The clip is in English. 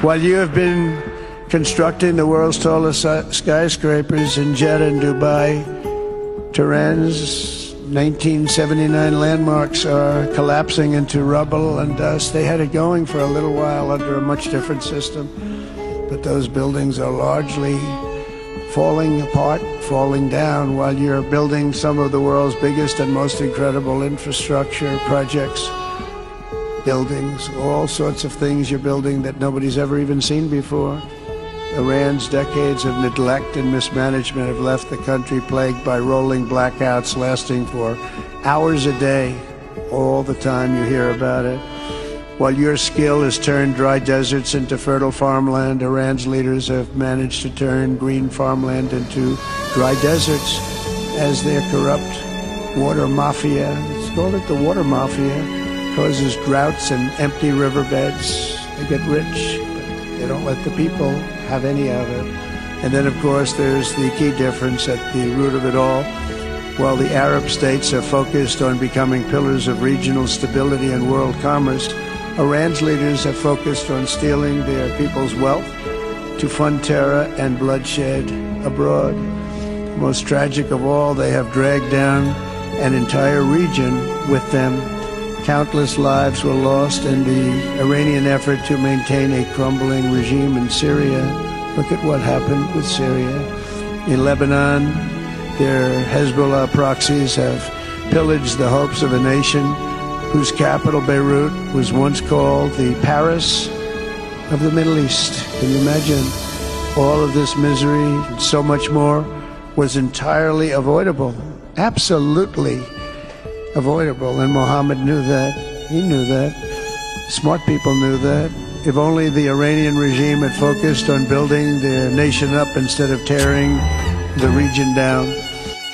While you have been constructing the world's tallest skyscrapers in Jeddah and Dubai, Tehran's 1979 landmarks are collapsing into rubble and dust. They had it going for a little while under a much different system, but those buildings are largely falling apart, falling down, while you're building some of the world's biggest and most incredible infrastructure projects, buildings, all sorts of things you're building that nobody's ever even seen before. Iran's decades of neglect and mismanagement have left the country plagued by rolling blackouts lasting for hours a day. All the time you hear about it. While your skill has turned dry deserts into fertile farmland, Iran's leaders have managed to turn green farmland into dry deserts as their corrupt water mafia, let's call it the water mafia, causes droughts and empty riverbeds. They get rich, but they don't let the people have any of it. And then, of course, there's the key difference at the root of it all. While the Arab states are focused on becoming pillars of regional stability and world commerce, Iran's leaders have focused on stealing their people's wealth to fund terror and bloodshed abroad. Most tragic of all, they have dragged down an entire region with them. Countless lives were lost in the Iranian effort to maintain a crumbling regime in Syria. Look at what happened with Syria. In Lebanon, their Hezbollah proxies have pillaged the hopes of a nation whose capital, Beirut, was once called the Paris of the Middle East. Can you imagine? All of this misery and so much more was entirely avoidable. Absolutely avoidable, and Mohammed knew that. He knew that. Smart people knew that. If only the Iranian regime had focused on building their nation up instead of tearing the region down.